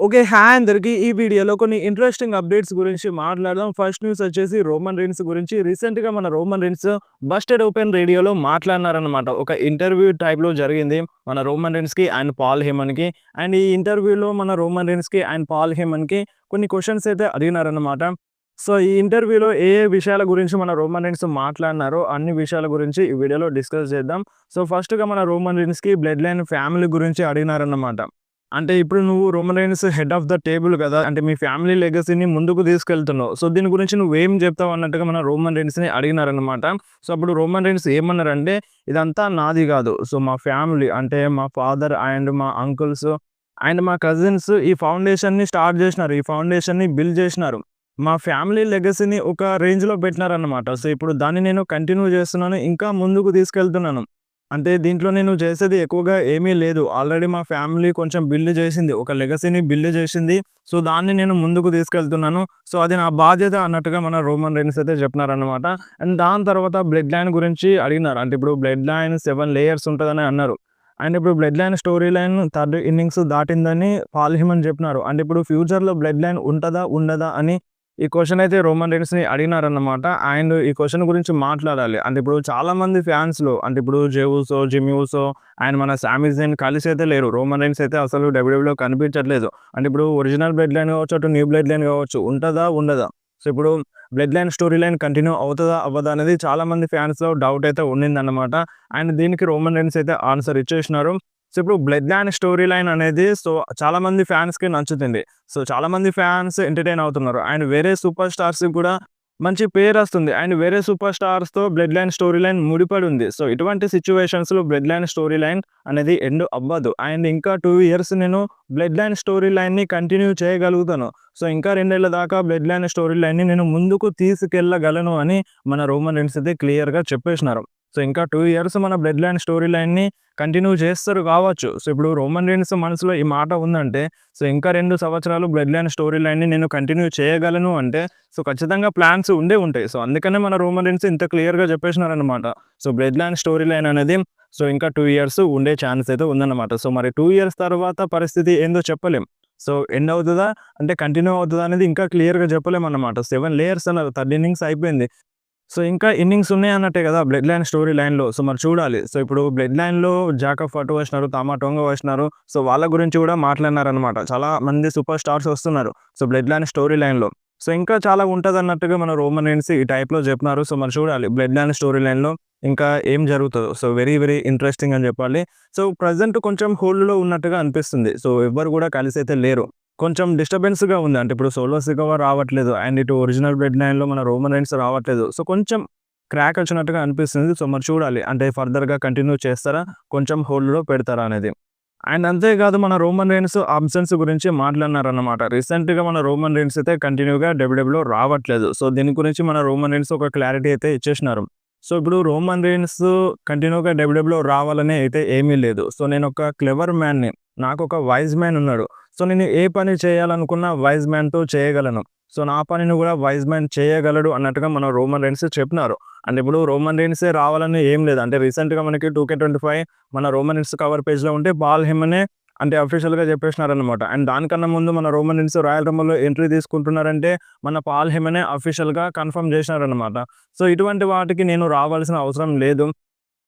Okay. Hi అందరికి. ఈ వీడియోలో కొన్ని ఇంట్రెస్టింగ్ అప్డేట్స్ గురించి మాట్లాడదాం. ఫస్ట్ న్యూస్ వచ్చేసి రోమన్ రీన్స్ గురించి. రీసెంట్‌గా మన రోమన్ రీన్స్ బస్టెడ్ ఓపెన్ రేడియోలో మాట్లాడినారనమాట. ఒక ఇంటర్వ్యూ టైప్‌లో జరిగింది. మన రోమన్ రీన్స్‌కి అండ్ పాల్ హేమన్‌కి. అండ్ ఈ ఇంటర్వ్యూలో మన రోమన్ రీన్స్‌కి అండ్ పాల్ హేమన్‌కి కొన్ని క్వెషన్స్ అయితే అడిగినారనమాట. సో, ఈ ఇంటర్వ్యూలో ఏ ఏ విషయాల గురించి మన రోమన్ రీన్స్ మాట్లాడినారో అన్ని విషయాల గురించి ఈ వీడియోలో డిస్కస్ చేద్దాం. సో, ఫస్ట్‌గా మన రోమన్ రీన్స్‌కి బ్లడ్ లైన్ ఫ్యామిలీ గురించి అడిగినారన్నమాట. అంటే ఇప్పుడు నువ్వు Roman Reigns head of the table గదా! అంటే మీ ఫ్యామిలీ లెగసీని ముందుకు తీసుకెళ్తున్నావు. సో, దీని గురించి నువ్వేం జెప్తావు అన్నట్టుగా మన రోమన్ రైన్స్‌ని అడిగినారనమాట. సో, అప్పుడు రోమన్ రైన్స్ ఏమన్నారంటే, ఇదంతా నాది గాదు. సో, మా ఫ్యామిలీ అంటే మా ఫాదర్ అండ్ మా అంకుల్స్ అండ్ మా కజిన్స్ ఈ ఫౌండేషన్‌ని స్టార్ట్ జేసినారు. ఈ ఫౌండేషన్‌ని బిల్డ్ జేసినారు. మా ఫ్యామిలీ లెగసీని ఒక రేంజ్‌లో పెట్టినారన్నమాట. సో, ఇప్పుడు దాన్ని నేను కంటిన్యూ జేస్తున్నాను. ఇంకా ముందుకు తీసుకెళ్తున్నాను. అంటే దీంట్లో నేను చేసేది ఎక్కువగా ఏమీ లేదు. ఆల్రెడీ మా ఫ్యామిలీ కొంచెం బిల్డ్ చేసింది. ఒక లెగసీని బిల్డ్ చేసింది. సో, దాన్ని నేను ముందుకు తీసుకెళ్తున్నాను. సో, అది నా బాధ్యత అన్నట్టుగా మన రోమన్ రీన్స్ అయితే చెప్పినారనమాట. అండ్ దాని తర్వాత బ్లడ్ లైన్ గురించి అడిగినారు. అంటే ఇప్పుడు బ్లడ్ లైన్ 7 లేయర్స్ ఉంటదని అన్నారు. అండ్ ఇప్పుడు bloodline storyline third innings దాటిందని పాల్ హేమన్ చెప్పినారు. అంటే ఇప్పుడు ఫ్యూచర్‌లో బ్లడ్ లైన్ ఉంటదా? ఉండదా? అని ఈ క్వెషన్ అయితే రోమన్ రీన్స్‌ని అడిగినారన్నమాట. అండ్ ఈ క్వెషన్ గురించి మాట్లాడాలి. అంటే ఇప్పుడు చాలామంది ఫ్యాన్స్‌లో అంటే ఇప్పుడు జే ఊసో, జిమ్మీ ఊసో అండ్ మన సామీ జైన్ కలిసి అయితే లేరు. రోమన్ రీన్స్ అయితే అసలు డబ్ల్యూడబ్ల్యూలో కనిపించట్లేదు. అంటే ఇప్పుడు ఒరిజినల్ బ్లడ్ లైన్ కావచ్చు, అటు న్యూ బ్లడ్ లైన్ కావచ్చు. ఉంటదా? ఉండదా? సో, ఇప్పుడు bloodline storyline continue అవుతదా? అవ్వదా? అనేది చాలామంది ఫ్యాన్స్‌లో డౌట్ అయితే ఉండిందన్నమాట. అండ్ దీనికి రోమన్ రీన్స్ అయితే ఆన్సర్ ఇచ్చేసినారు. సో, ఇప్పుడు బ్లడ్ లైన్ స్టోరీ లైన్ అనేది చాలామంది ఫ్యాన్స్‌కి నచ్చుతుంది. సో, చాలామంది ఫ్యాన్స్ ఎంటర్‌టైన్ అవుతున్నారు. అండ్ వేరే సూపర్ స్టార్స్‌కి కూడా మంచి పేరొస్తుంది. అండ్ వేరే సూపర్ స్టార్స్‌తో బ్లడ్ లైన్ స్టోరీ లైన్ ముడిపడి ఉంది. సో, ఇటువంటి సిట్యుయేషన్స్‌లో బ్లడ్ లైన్ స్టోరీ లైన్ అనేది ఎండ్ అవ్వదు. అండ్ ఇంకా 2 ఇయర్స్ నేను బ్లడ్ లైన్ స్టోరీ లైన్‌ని కంటిన్యూ చేయగలుగుతాను. సో, ఇంకా 2 ఏళ్ల దాకా బ్లడ్ లైన్ స్టోరీ లైన్‌ని నేను ముందుకు తీసుకెళ్ళగలను అని మన రోమన్ రీన్స్ అయితే క్లియర్‌గా చెప్పేసినారు. సో, ఇంకా 2 ఇయర్స్ మన బ్లడ్ లైన్ స్టోరీ లైన్‌ని కంటిన్యూ చేస్తారు కావచ్చు. సో, ఇప్పుడు రోమన్ రీన్స్ మనసులో ఈ మాట ఉందంటే, సో, ఇంకా 2 సంవత్సరాలు బ్లడ్ లైన్ స్టోరీ లైన్‌ని నేను కంటిన్యూ చేయగలను అంటే, సో, ఖచ్చితంగా ప్లాన్స్ ఉండే ఉంటాయి. సో, అందుకనే మన రోమన్ రీన్స్ ఇంత క్లియర్‌గా చెప్పేసినారనమాట. So, bloodline storyline అనేది ఇంకా 2 ఇయర్స్ ఉండే ఛాన్స్ అయితే ఉందన్నమాట. సో, మరి 2 ఇయర్స్ తర్వాత పరిస్థితి ఏందో చెప్పలేం. సో, ఎండ్ అవుతదా? అంటే కంటిన్యూ అవుతదా? అనేది ఇంకా క్లియర్‌గా చెప్పలేమన్నమాట. 7 లేయర్స్ అన్నారు. థర్డ్ ఇన్నింగ్స్ అయిపోయింది. సో, ఇంకా ఇన్నింగ్స్ ఉన్నాయన్నట్టే గదా! బ్లడ్ లైన్ స్టోరీ లైన్‌లో. సో, మరి చూడాలి. సో, ఇప్పుడు బ్లడ్ లైన్‌లో జాకబ్ ఫటు వచ్చినారు, తామా టోంగా వచ్చినారు. సో, వాళ్ళ గురించి గూడా మాట్లాడినారనమాట. చాలా మంది సూపర్ స్టార్స్ వస్తున్నారు. సో, బ్లడ్ లైన్ స్టోరీ లైన్‌లో. సో, ఇంకా చాలా ఉంటదన్నట్టుగా మన రోమన్ రీన్స్ ఈ టైప్‌లో చెప్పినారు. సో, మరి చూడాలి బ్లడ్ లైన్ స్టోరీ లైన్‌లో ఇంకా ఏం జరుగుతదో. సో, వెరీ వెరీ ఇంట్రెస్టింగ్ అని జెప్పాలి. సో, ప్రెజెంట్ కొంచెం హోల్డ్‌లో ఉన్నట్టుగా అనిపిస్తుంది. సో, ఎవ్వరు గూడా కలిసైతే లేరు. కొంచెం డిస్టర్బెన్స్‌గా ఉంది. అంటే ఇప్పుడు సోలో సికోవా రావట్లేదు. అండ్ ఇటు ఒరిజినల్ బ్లడ్ లైన్‌లో మన రోమన్ రీన్స్ రావట్లేదు. సో, కొంచెం క్రాక్ వచ్చినట్టుగా అనిపిస్తుంది. సో, మరి చూడాలి. అంటే ఫర్దర్‌గా కంటిన్యూ చేస్తారా? కొంచెం హోల్డ్‌లో పెడతారా అనేది. అండ్ అంతేకాదు మన రోమన్ రీన్స్ అబ్సెన్స్ గురించి మాట్లాడినారన్నమాట. రీసెంట్‌గా మన రోమన్ రీన్స్ అయితే కంటిన్యూగా డబ్ల్యూడబ్ల్యూలో రావట్లేదు. సో, దీని గురించి మన రోమన్ రీన్స్ ఒక క్లారిటీ అయితే ఇచ్చేసినారు. సో, ఇప్పుడు రోమన్ రీన్స్ కంటిన్యూగా డబ్ల్యూడబ్ల్యూలో రావాలని అయితే ఏమీ లేదు. సో, నేనొక క్లెవర్ మ్యాన్‌ని. నాకొక వైస్ మ్యాన్ ఉన్నాడు. సో, నేను ఏ పని చేయాలనుకున్నా వైస్ మ్యాన్‌తో చేయగలను. సో, నా పనిని గూడా వైస్ మ్యాన్ చేయగలడు అన్నట్టుగా మన రోమన్ రీన్స్ చెప్పినారు. అంటే ఇప్పుడు రోమన్ రీన్సే రావాలని ఏం లేదు. అంటే రీసెంట్‌గా మనకి 2K25 మన రోమన్ రీన్స్ కవర్ పేజ్‌లో ఉంటే పాల్ హేమనే అంటే అఫీషియల్‌గా చెప్పేసినారనమాట. అండ్ దానికన్నా ముందు మన రోమన్ రీన్స్ రాయల్ రంబుల్‌లో ఎంట్రీ తీసుకుంటున్నారంటే మన పాల్ హేమనే అఫీషియల్‌గా కన్ఫర్మ్ చేసినారనమాట. సో, ఇటువంటి వాటికి నేను రావాల్సిన అవసరం లేదు.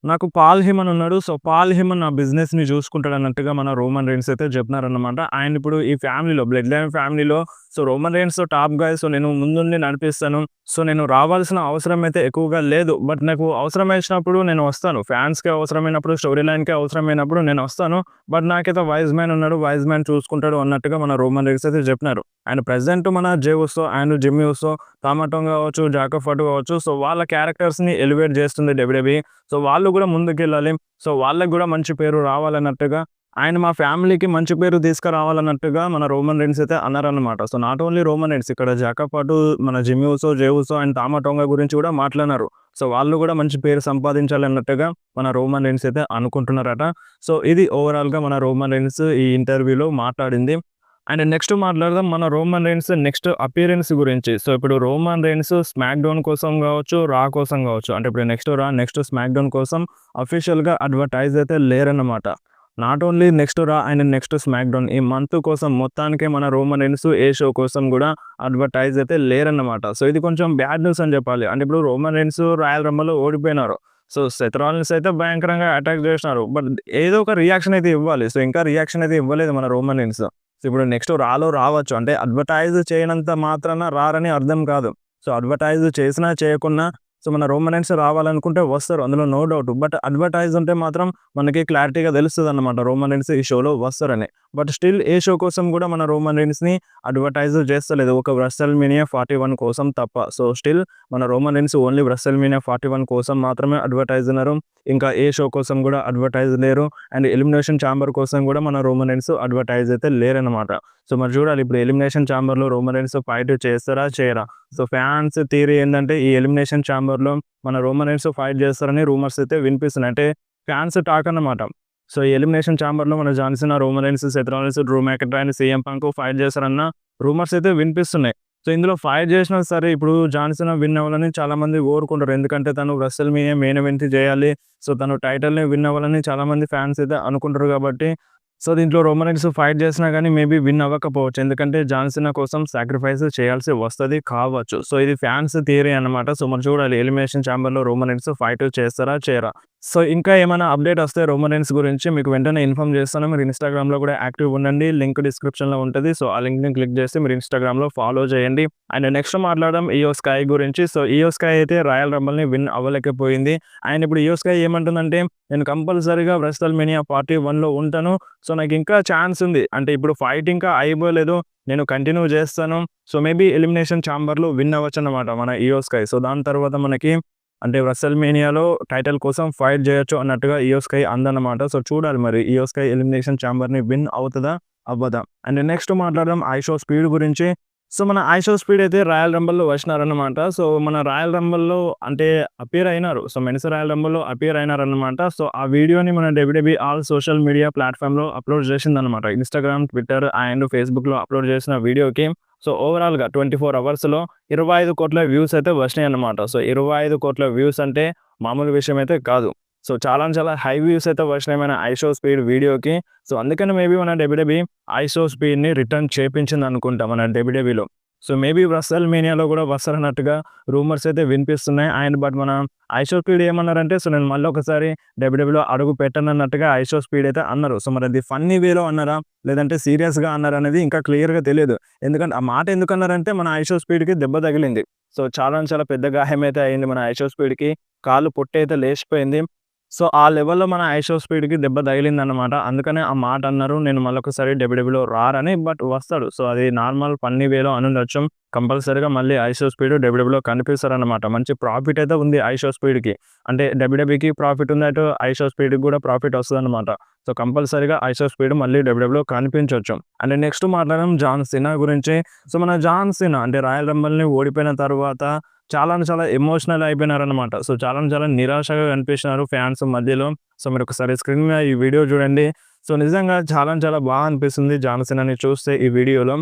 నాకు పాల్ హేమన్ ఉన్నాడు. సో, పాల్ హేమన్ నా బిజినెస్‌ని చూసుకుంటాడన్నట్టుగా మన రోమన్ రీన్స్ అయితే చెప్పినారన్నమాట. ఆయన ఇప్పుడు ఈ ఫ్యామిలీలో బ్లడ్ లైన్ ఫ్యామిలీలో so, Roman Reigns top guy. So, నేను ముందుండి నడిపిస్తాను. సో, నేను రావాల్సిన అవసరం అయితే ఎక్కువగా లేదు. బట్ నాకు అవసరమేసినప్పుడు నేను వస్తాను. ఫ్యాన్స్‌కి అవసరమైనప్పుడు, స్టోరీ లైన్‌కి అవసరమైనప్పుడు నేను వస్తాను. బట్ నాకైతే వైస్ మ్యాన్ ఉన్నాడు. వైస్ మ్యాన్ చూసుకుంటాడు అన్నట్టుగా మన రోమన్ రీన్స్ అయితే చెప్పినారు. అండ్ ప్రెజెంట్ మన జే ఊసో అండ్ జిమ్మీ ఊసో, తామా టోంగా కావచ్చు, జాకబ్ ఫటు కావచ్చు. సో, వాళ్ళ క్యారెక్టర్స్‌ని ఎలివేట్ చేస్తుంది డబ్ల్యూడబ్ల్యూఈ. సో, వాళ్ళు గూడా ముందుకెళ్ళాలి. సో, వాళ్ళకి గూడా మంచి పేరు రావాలన్నట్టుగా అండ్ మా ఫ్యామిలీకి మంచి పేరు తీసుకురావాలన్నట్టుగా మన రోమన్ రీన్స్ అయితే అన్నారన్నమాట. So, not only Roman Reigns ఇక్కడ జాకబ్ ఫటు, మన Jimmy Uso, Jey Uso and Tama Tonga గురించి కూడా మాట్లాడినారు. సో, వాళ్ళు గూడా మంచి పేరు సంపాదించాలన్నట్టుగా మన రోమన్ రీన్స్ అయితే అనుకుంటున్నారట. సో, ఇది ఓవరాల్‌గా మన రోమన్ రీన్స్ ఈ ఇంటర్వ్యూలో మాట్లాడింది. అండ్ నెక్స్ట్ మాట్లాడదాం మన రోమన్ రీన్స్ నెక్స్ట్ అపియరెన్స్ గురించి. సో, ఇప్పుడు రోమన్ రీన్స్ స్మాక్ డౌన్ కోసం గావచ్చు, రా కోసం గావచ్చు. అంటే ఇప్పుడు నెక్స్ట్ రా, నెక్స్ట్ స్మాక్ డౌన్ కోసం అఫీషియల్‌గా అడ్వర్టైజ్ అయితే లేరన్నమాట. నాట్ ఓన్లీ నెక్స్ట్ రా అండ్ నెక్స్ట్ స్మాక్ డౌన్ ఈ మంత్ కోసం మొత్తానికే మన రోమన్ రీన్స్ ఏ షో కోసం కూడా అడ్వర్టైజ్ అయితే లేరన్నమాట. సో ఇది కొంచెం బ్యాడ్ న్యూస్ అని చెప్పాలి. అంటే ఇప్పుడు రోమన్ రీన్స్ రాయల్ రంబల్‌లో ఓడిపోయినారు. సో సెత్ రాలిన్స్ అయితే భయంకరంగా అటాక్ చేసినారు. బట్ ఏదో ఒక రియాక్షన్ అయితే ఇవ్వాలి. సో ఇంకా రియాక్షన్ అయితే ఇవ్వలేదు మన రోమన్ రీన్స్. సో ఇప్పుడు నెక్స్ట్ రాలో రావచ్చు. అంటే అడ్వర్టైజ్ చేయనంత మాత్రాన రారని అర్థం కాదు. సో అడ్వర్టైజ్ చేసినా చేయకున్నా సో మన రోమన్ రీన్స్ రావాలనుకుంటే వస్తారు. అందులో నో డౌట్. బట్ అడ్వర్టైజ్ ఉంటే మాత్రం మనకి క్లారిటీగా తెలుస్తదన్నమాట రోమన్ రీన్స్ ఈ షోలో వస్తారని. బట్ స్టిల్ ఏ షో కోసం కూడా మన రోమన్ రీన్స్‌ని అడ్వర్టైజ్ చేస్తలేదు. ఒక WrestleMania 41 కోసం తప్ప. సో స్టిల్ మన రోమన్ రీన్స్ ఓన్లీ WrestleMania 41 కోసం మాత్రమే అడ్వర్టైజ్ ఉన్నారు. ఇంకా ఏ షో కోసం కూడా అడ్వర్టైజ్ లేరు. అండ్ ఎలిమినేషన్ ఛాంబర్ కోసం కూడా మన రోమన్ రీన్స్ అడ్వర్టైజ్ అయితే లేరన్నమాట. సో మరి చూడాలి ఇప్పుడు ఎలిమినేషన్ ఛాంబర్‌లో రోమన్ రీన్స్ ఫైట్ చేస్తారా? చేయరా? సో ఫ్యాన్స్ థియరీ ఏందంటే ఈ ఎలిమినేషన్ ఛాంబర్‌లో మన రోమన్ రీన్స్ ఫైట్ చేస్తారని రూమర్స్ అయితే వినిపిస్తున్నాయి. అంటే ఫ్యాన్స్ టాక్ అన్నమాట. సో ఈ ఎలిమినేషన్ ఛాంబర్‌లో మన John Cena, Roman Reigns, Seth Rollins, Drew McIntyre and CM Punk fight చేస్తారన్న రూమర్స్ అయితే వినిపిస్తున్నాయి. సో ఇందులో ఫైట్ చేసినా సరే ఇప్పుడు జాన్ సీనా విన్ అవ్వాలని చాలామంది కోరుకుంటారు. ఎందుకంటే తను WrestleMania మెయిన్ ఈవెంట్ చేయాలి. సో తను టైటిల్‌ని విన్ అవ్వాలని చాలామంది ఫ్యాన్స్ అయితే అనుకుంటారు కాబట్టి సో దీంట్లో రోమన్ రీన్స్ ఫైట్ చేసినా గానీ మేబీ విన్ అవ్వకపోవచ్చు. ఎందుకంటే జాన్ సీనా కోసం సాక్రిఫైస్ చేయాల్సి వస్తది కావచ్చు. సో ఇది ఫ్యాన్స్ థియరీ అన్నమాట. సో మరి చూడాలి ఎలిమినేషన్ ఛాంబర్‌లో రోమన్ రీన్స్ ఫైట్ చేస్తారా? చేయరా? సో ఇంకా ఏమైనా అప్డేట్ వస్తే రోమన్ రీన్స్ గురించి మీకు వెంటనే ఇన్ఫార్మ్ చేస్తాను. మీరు ఇన్‌స్టాగ్రామ్‌లో కూడా యాక్టివ్‌గా ఉండండి. లింక్ డిస్క్రిప్షన్‌లో ఉంటది. సో ఆ లింక్‌ని క్లిక్ చేసి మీరు ఇన్‌స్టాగ్రామ్‌లో ఫాలో చేయండి. అండ్ నెక్స్ట్ మాట్లాడడం ఇయో స్కై గురించి. సో ఇయో స్కై అయితే రాయల్ రంబల్‌ని విన్ అవ్వలేకపోయింది. అండ్ ఇప్పుడు ఇయో స్కై ఏమంటుందంటే నేను కంపల్సరీగా WrestleMania 41లో ఉంటాను. సో నాకు ఇంకా ఛాన్స్ ఉంది. అంటే ఇప్పుడు ఫైట్ ఇంకా అయిపోలేదు. నేను కంటిన్యూ చేస్తాను. సో మేబీ ఎలిమినేషన్ ఛాంబర్‌లో విన్ అవ్వచ్చన్నమాట మన ఇయో స్కై. సో దాని తర్వాత మనకి అంటే WrestleManiaలో టైటిల్ కోసం ఫైట్ చేయొచ్చు అన్నట్టుగా ఇయో స్కై అందన్నమాట. సో చూడాలి మరి ఇయో స్కై ఎలిమినేషన్ ఛాంబర్‌ని విన్ అవుతదా? అవ్వదా? అండ్ నెక్స్ట్ మాట్లాడడం ఐషో స్పీడ్ గురించి. సో మన ఐషో స్పీడ్ అయితే రాయల్ రంబల్‌లో వచ్చినారన్నమాట. సో మన రాయల్ రంబల్‌లో అంటే అపియర్ అయినారు. సో మెన్స్ రాయల్ రంబల్‌లో అపియర్ అయినారన్నమాట. సో ఆ వీడియోని మన WWE ఆల్ సోషల్ మీడియా ప్లాట్‌ఫామ్‌లో అప్‌లోడ్ చేసిందన్నమాట. ఇన్‌స్టాగ్రామ్, ట్విట్టర్ అండ్ ఫేస్‌బుక్‌లో అప్‌లోడ్ చేసిన వీడియోకి సో ఓవరాల్‌గా 24 అవర్స్‌లో 25 కోట్ల వ్యూస్ అయితే వచ్చినాయన్నమాట. సో 25 కోట్ల వ్యూస్ అంటే మామూలు విషయం అయితే కాదు. సో చాలా హై వ్యూస్ అయితే వచ్చినాయి మన ఐషో స్పీడ్ వీడియోకి. సో అందుకని మేబీ మన WWE ఐషో స్పీడ్‌ని రిటర్న్ చేపించిందనుకుంటా మన WWEలో. సో మేబీ WrestleManiaలో కూడా వస్తారన్నట్టుగా రూమర్స్ అయితే వినిపిస్తున్నాయి. అండ్ బట్ మన ఐషో స్పీడ్ ఏమన్నారంటే సో నేను మళ్ళీ ఒకసారి WWEలో అడుగు పెట్టనన్నట్టుగా ఐషో స్పీడ్ అయితే అన్నారు. సో మరి అది ఫన్నీ వేలో అన్నారా? లేదంటే సీరియస్‌గా అన్నారా అనేది ఇంకా క్లియర్‌గా తెలియదు. ఎందుకంటే ఆ మాట ఎందుకన్నారంటే మన ఐషో స్పీడ్‌కి దెబ్బ తగిలింది. సో చాలా పెద్ద గాయం అయితే అయింది మన ఐషో స్పీడ్‌కి. కాలు పొట్టయితే లేచిపోయింది. సో ఆ లెవెల్‌లో మన ఐషో స్పీడ్‌కి దెబ్బ తగిలిందన్నమాట. అందుకనే ఆ మాట అన్నారు. నేను మళ్ళొకసారి WWEలో రారని. బట్ వస్తాడు. సో అది నార్మల్ ఫన్నీ వేలో అనుండొచ్చు. కంపల్సరీగా మళ్ళీ ఐషో స్పీడ్ WWEలో కనిపిస్తారన్నమాట. మంచి ప్రాఫిట్ అయితే ఉంది ఐషో స్పీడ్‌కి. అంటే WWEకి ప్రాఫిట్ ఉంది. అటు ఐషో స్పీడ్‌కి కూడా ప్రాఫిట్ వస్తదన్నమాట. సో కంపల్సరీగా ఐషో స్పీడ్ మళ్ళీ WWEలో కనిపించొచ్చు. అండ్ నెక్స్ట్ మాట్లాడడం జాన్ సీనా గురించి. సో మన జాన్ సీనా అంటే రాయల్ రంబల్‌ని ఓడిపోయిన తర్వాత చాలా ఎమోషనల్ అయిపోయినారన్నమాట. సో చాలా నిరాశగా కనిపించినారు ఫ్యాన్స్ మధ్యలో. సో మీరు ఒకసారి స్క్రీన్ మీద ఈ వీడియో చూడండి. సో నిజంగా చాలా బాగా అనిపిస్తుంది జాన్ సీనాని చూస్తే ఈ వీడియోలో.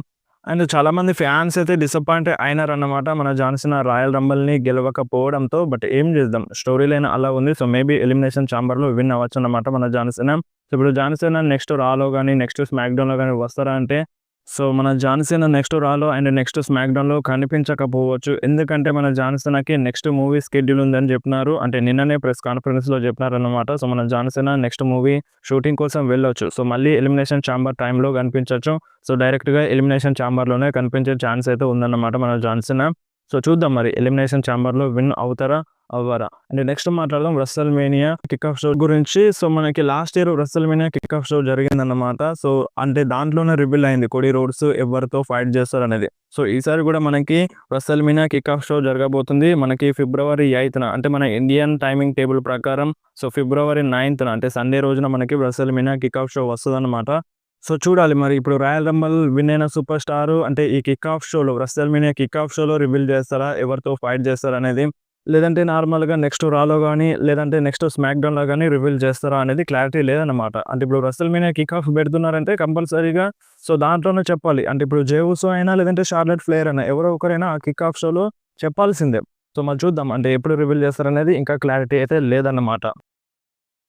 అండ్ చాలామంది ఫ్యాన్స్ అయితే డిసప్పాయింట్ అయినారన్నమాట మన జాన్ సీనా రాయల్ రంబల్‌ని గెలవకపోవడంతో. బట్ ఏం చేద్దాం స్టోరీ లైన్ అలా ఉంది. సో మేబీ ఎలిమినేషన్ ఛాంబర్‌లో విన్ అవ్వచ్చన్నమాట మన జాన్ సీనా. సో ఇప్పుడు జాన్ సీనా నెక్స్ట్ రాలో గానీ, నెక్స్ట్ స్మాక్ డౌన్‌లో గానీ వస్తారా అంటే సో మన జాన్ సీనా నెక్స్ట్ రాలో అండ్ నెక్స్ట్ స్మాక్ డౌన్‌లో కనిపించకపోవచ్చు. ఎందుకంటే మన జాన్ సీనాకి నెక్స్ట్ మూవీ షెడ్యూల్ ఉందని చెప్పినారు. అంటే నిన్ననే ప్రెస్ కాన్ఫరెన్స్‌లో చెప్పినారన్నమాట. సో మన John Cena next movie shooting కోసం వెళ్ళొచ్చు. సో మళ్ళీ ఎలిమినేషన్ ఛాంబర్ టైంలో కనిపించొచ్చు. సో డైరెక్ట్‌గా ఎలిమినేషన్ ఛాంబర్‌లోనే కనిపించే ఛాన్స్ అయితే ఉందన్నమాట మన జాన్ సీనా. సో చూద్దాం మరి ఎలిమినేషన్ ఛాంబర్‌లో విన్ అవుతారా? అవ్వరా? అండ్ నెక్స్ట్ మాట్లాడదాం WrestleMania కిక్ ఆఫ్ షో గురించి. సో మనకి last year WrestleMania kick off show జరిగిందన్నమాట. సో అంటే దాంట్లోనే రివీల్ అయింది కోడీ రోడ్స్ ఎవరితో ఫైట్ చేస్తారనేది. సో ఈసారి కూడా మనకి WrestleMania కిక్ ఆఫ్ షో జరగబోతుంది. మనకి ఫిబ్రవరి 8న అంటే మన ఇండియన్ టైమింగ్ టేబుల్ ప్రకారం సో ఫిబ్రవరి 9న అంటే సండే రోజున మనకి WrestleMania కిక్ ఆఫ్ షో వస్తదన్నమాట. సో చూడాలి మరి ఇప్పుడు రాయల్ రంబల్ విన్ అయిన సూపర్ స్టార్ అంటే ఈ కిక్ ఆఫ్ షోలో WrestleMania కిక్ ఆఫ్ షోలో రివీల్ చేస్తారా? ఎవరితో ఫైట్ చేస్తారనేది? లేదంటే నార్మల్‌గా నెక్స్ట్ రాలో గానీ, లేదంటే నెక్స్ట్ స్మాక్ డౌన్‌లో గానీ రివీల్ చేస్తారా అనేది క్లారిటీ లేదన్నమాట. అంటే ఇప్పుడు WrestleMania కిక్ ఆఫ్ పెడుతున్నారంటే కంపల్సరీగా సో దాంట్లోనే చెప్పాలి. అంటే ఇప్పుడు జే ఉసో అయినా లేదంటే షార్లెట్ ఫ్లేర్ అయినా ఎవరో ఒకరైనా ఆ కిక్ ఆఫ్ షోలో చెప్పాల్సిందే. సో మరి చూద్దాం అంటే ఎప్పుడు రివీల్ చేస్తారనేది ఇంకా క్లారిటీ అయితే లేదన్నమాట.